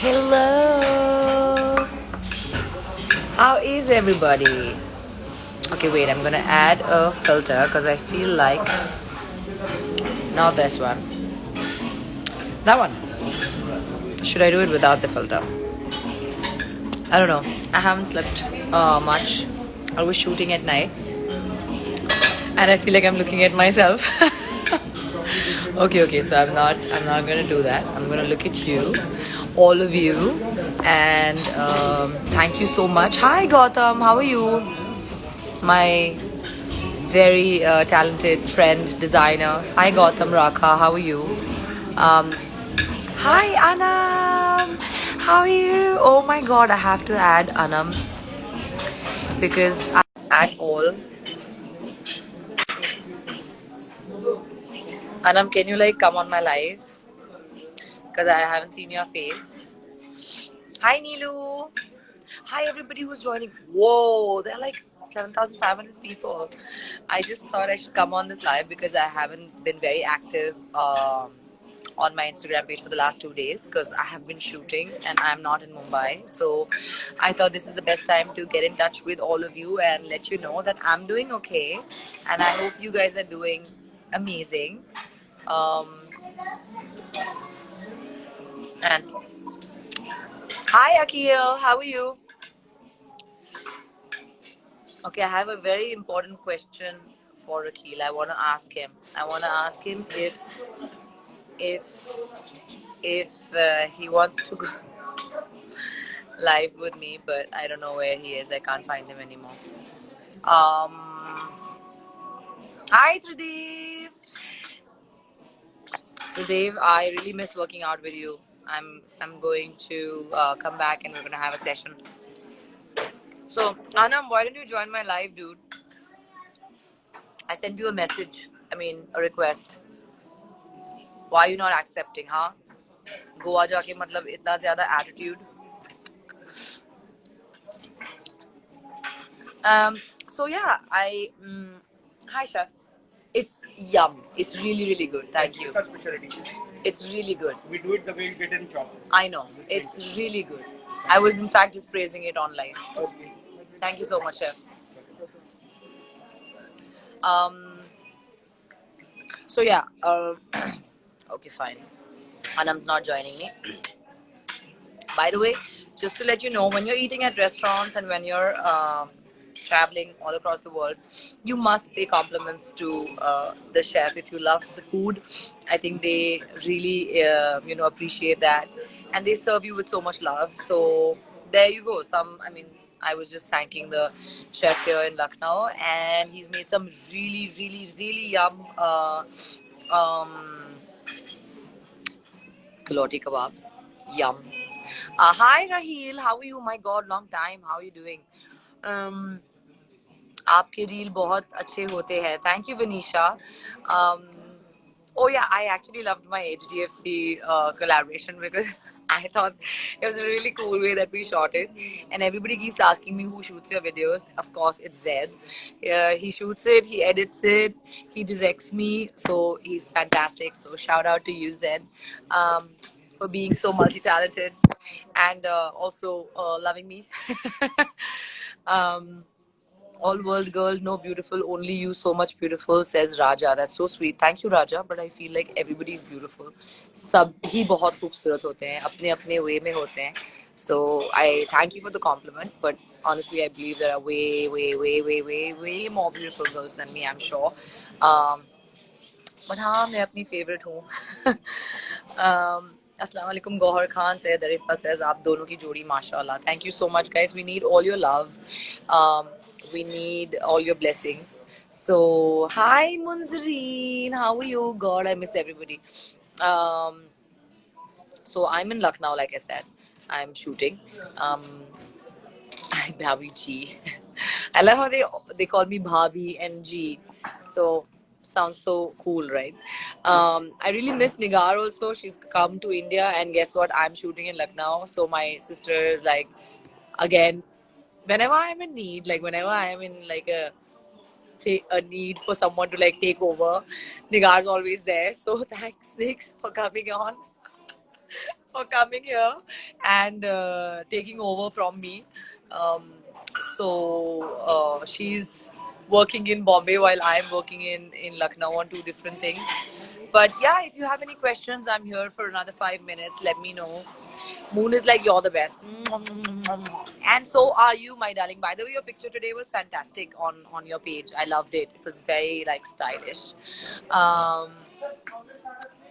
Hello. How is everybody? Okay, wait, I'm gonna add a filter because I feel like not this one. That one. Should I do it without the filter? I don't know. I haven't slept much. I was shooting at night and I feel like I'm looking at myself. Okay, so I'm not gonna do that. I'm gonna look at you, all of you, and thank you so much. Hi Gautam, how are you? My very talented friend, designer. Hi Gautam Rakha, how are you? Hi Anam, how are you? Oh my god, I have to add Anam because at all. Anam, can you like come on my live? Because I haven't seen your face. Hi Neelu. Hi everybody who's joining. Whoa, there are like 7,500 people. I just thought I should come on this live because I haven't been very active on my Instagram page for the last 2 days because I have been shooting and I'm not in Mumbai. So I thought this is the best time to get in touch with all of you and let you know that I'm doing okay and I hope you guys are doing amazing. Um, and hi Akil, how are you? Okay, I have a very important question for Akil. I want to ask him. I want to ask him if he wants to go live with me, but I don't know where he is. I can't find him anymore. Um, Hi Trideep. Trideep, I really miss working out with you. I'm going to come back and we're gonna have a session. So Anam, why don't you join my live, dude? I sent you a message. I mean, a request. Why are you not accepting, huh? Goa जाके मतलब इतना ज़्यादा attitude. So yeah, hi chef. It's yum. It's really really good. Thank you. It's our specialty. It's really good. We do it the way you get in shop. I know. It's really good. I was in fact just praising it online. Okay. Thank you so much, chef. Um. So yeah. Okay, fine. Anam's not joining me. By the way, just to let you know, when you're eating at restaurants and when you're traveling all across the world, you must pay compliments to the chef if you love the food. I think they really, appreciate that, and they serve you with so much love. So there you go. I was just thanking the chef here in Lucknow, and he's made some really, really, really yum um, galoti kebabs. Yum. Hi Raheel, how are you? My God, long time. How are you doing? Um, आपके reel बहुत अच्छे होते हैं. Thank you, Vanisha. Um, oh yeah, I actually loved my HDFC collaboration because I thought it was a really cool way that we shot it. And everybody keeps asking me who shoots your videos. Of course, it's Zed. He shoots it, he edits it, he directs me. So he's fantastic. So shout out to you, Zed, for being so multi-talented and also loving me. um, all world girl, no beautiful, only you, so much beautiful, says Raja. That's so sweet. Thank you, Raja. But I feel like everybody's beautiful. सब ही बहुत खूबसूरत होते हैं, अपने अपने way में होते हैं. So I thank you for the compliment. But honestly, I believe there are way, way, way, way, way, way more beautiful girls than me. I'm sure. Um, but हाँ, मैं अपनी favorite हूँ. Assalamu alaikum, Gohar Khan said, Arifa says, आप दोनों की जोड़ी माशाल्लाह. Thank you so much, guys. We need all your love. Um, we need all your blessings. So, hi Munzreen, how are you? God, I miss everybody. Um, so I'm in Lucknow, like I said. I'm shooting. I'm Bhabhi G. I love how they call me Bhabhi and G. So sounds so cool, right? I really miss Nigar also. She's come to India, and guess what? I'm shooting in Lucknow. So my sister is like, again, whenever I'm in need, like whenever I'm in like a need for someone to like take over, Nigar's always there. So thanks, Nix, for coming on, for coming here and taking over from me. Um, she's working in Bombay while I'm working in Lucknow on two different things. But yeah, if you have any questions, I'm here for another 5 minutes. Let me know. Moon is like, you're the best. And so are you, my darling. By the way, your picture today was fantastic on your page. I loved it. It was very like stylish. Um,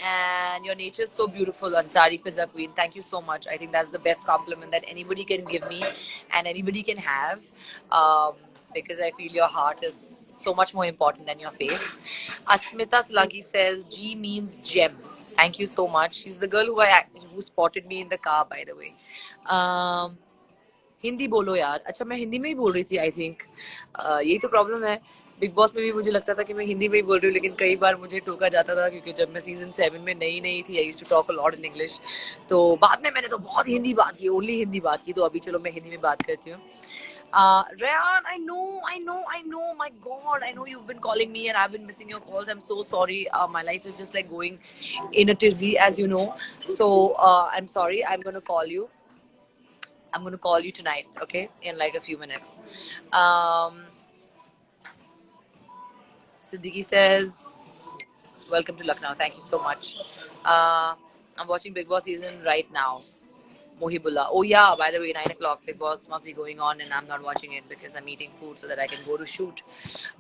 and your nature is so beautiful. Ansari Fizza Queen, thank you so much. I think that's the best compliment that anybody can give me and anybody can have, because I feel your heart is so much more important than your face. Asmita Sluggy says G means gem. Thank you so much. She's the girl who spotted me in the car, by the way. um, Hindi बोलो यार. अच्छा, मैं हिंदी में ही बोल रही थी. I think यही तो प्रॉब्लम है. बिग बॉस में भी मुझे लगता था कि मैं हिंदी में ही बोल रही हूँ, लेकिन कई बार मुझे टोका जाता था क्योंकि जब मैं सीजन 7 में नई नई थी, I used to talk a lot in English. तो बाद में मैंने तो बहुत हिंदी बात की, ओनली हिंदी बात की. तो अभी चलो मैं हिंदी में बात करती हूँ. Rayan, I know. My God, I know you've been calling me and I've been missing your calls. I'm so sorry. My life is just like going in a tizzy, as you know. So I'm sorry. I'm going to call you tonight, okay? In like a few minutes. Siddiqui says, welcome to Lucknow. Thank you so much. I'm watching Big Boss season right now. Mohibullah. Oh yeah, by the way, 9 o'clock, Big Boss must be going on and I'm not watching it because I'm eating food so that I can go to shoot.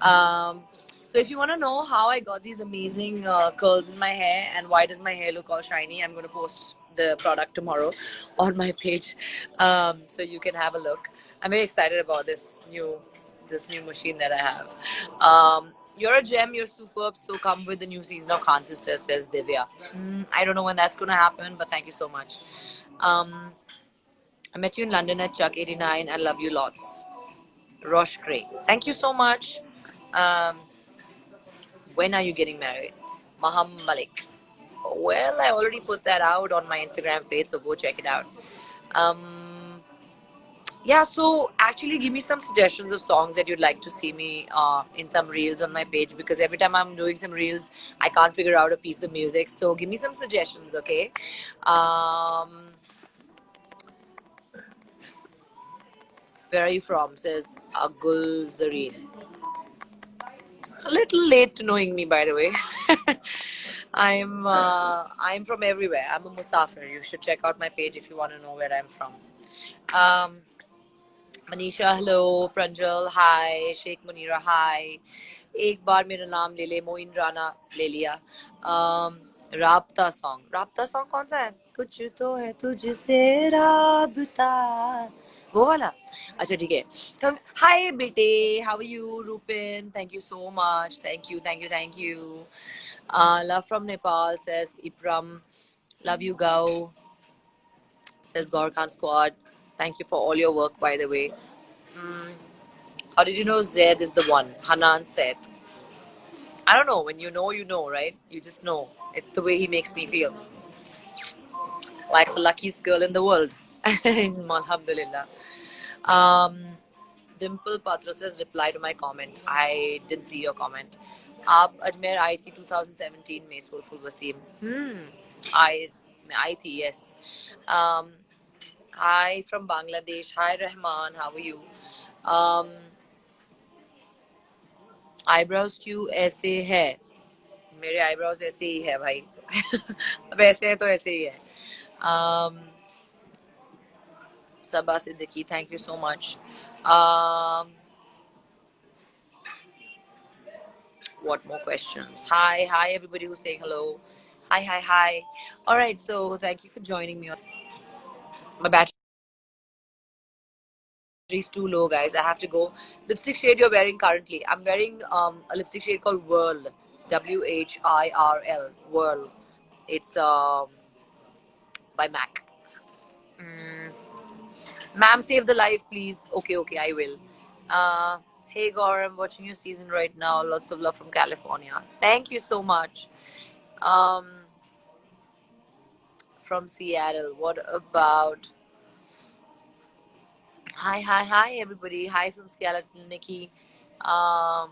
So if you want to know how I got these amazing curls in my hair and why does my hair look all shiny, I'm going to post the product tomorrow on my page, so you can have a look. I'm very excited about this new machine that I have. You're a gem, you're superb, so come with the new season of Khan Sisters, says Divya. I don't know when that's going to happen, but thank you so much. I met you in London at Chuck 89. I love you lots. Rosh Gray. Thank you so much. Um, when are you getting married? Maham Malik. Well, I already put that out on my Instagram page, so go check it out. Um, yeah, so actually give me some suggestions of songs that you'd like to see me in some reels on my page, because every time I'm doing some reels, I can't figure out a piece of music. So give me some suggestions, okay? Where are you from? Says Agul Zareen. A little late to knowing me, by the way. I'm from everywhere. I'm a Musafir. You should check out my page if you want to know where I'm from. Um, Manisha, hello. Pranjal, hi. Sheikh Munira, hi. एक बार मेरा नाम ले ले. मोइन राना ले लिया. राबता song कौन सा है? कुछ तो है तुझसे राबता, वो वाला. अच्छा ठीक है. हाय बेटे, how are you? Rupin, thank you so much. Thank you. Love from Nepal, says Ipram. Love you, Gao, says Gorkhan Squad. Thank you for all your work, by the way. How did you know Zed is the one? Hanan said. I don't know. When you know, right? You just know. It's the way he makes me feel. Like the luckiest girl in the world. Alhamdulillah. Um, Dimple Patra says, reply to my comment. I didn't see your comment. आप अजमेर आई थी 2017 में. Soulful Wasim. I थी, yes. Hi from Bangladesh. Hi Rahman, how are you? Eyebrows क्यों ऐसे है? मेरे eyebrows ऐसे ही है भाई. अब ऐसे है तो ऐसे ही है. Sabah Siddiqui, thank you so much. What more questions? Hi everybody who's saying hello. Hi. All right, so thank you for joining me. My battery is too low, guys. I have to go. Lipstick shade you're wearing currently? I'm wearing a lipstick shade called Whirl. WHIRL. Whirl. It's by MAC. Ma'am, save the life, please. Okay, I will. Hey Gaur, I'm watching your season right now. Lots of love from California. Thank you so much. From Seattle. What about? Hi, everybody. Hi from Seattle, Nikki. Oh,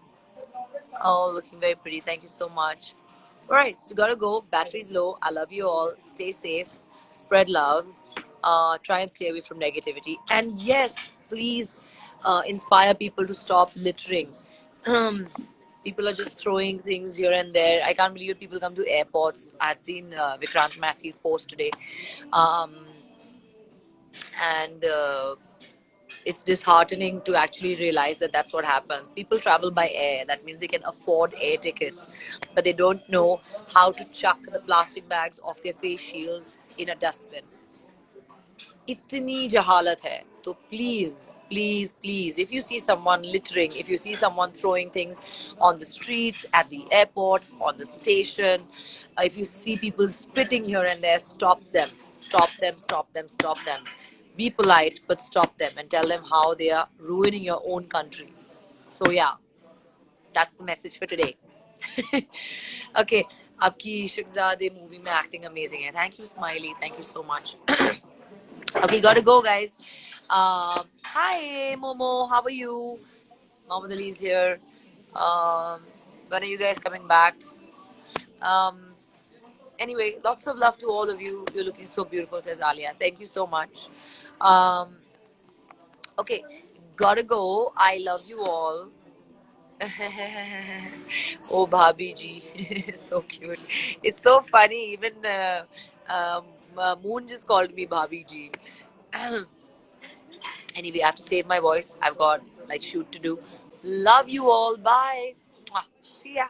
looking very pretty. Thank you so much. All right, so gotta go. Battery's low. I love you all. Stay safe. spread love, try and stay away from negativity, and yes, please inspire people to stop littering. People are just throwing things here and there. I can't believe people come to airports. I had seen Vikrant Massey's post today, um, and it's disheartening to actually realize that that's what happens. People travel by air. That means they can afford air tickets, but they don't know how to chuck the plastic bags off their face shields in a dustbin. इतनी जहालत है तो please if you see someone littering, if you see someone throwing things on the streets, at the airport, on the station, if you see people spitting here and there, stop them. Be polite, but stop them and tell them how they are ruining your own country. So yeah, that's the message for today. Okay, आपकी शिखजादे movie में acting amazing है. Thank you, Smiley. Thank you so much. Okay, gotta go, guys. Hi, Momo. How are you? Mohammed Ali is here. Um, when are you guys coming back? Um, anyway, lots of love to all of you. You're looking so beautiful, says Alia. Thank you so much. Um, okay, gotta go. I love you all. Oh, Bhabhi ji, so cute. It's so funny. Even Moon just called me Bhabhi ji. Anyway, I have to save my voice. I've got like shoot to do. Love you all. Bye. Mwah. See ya.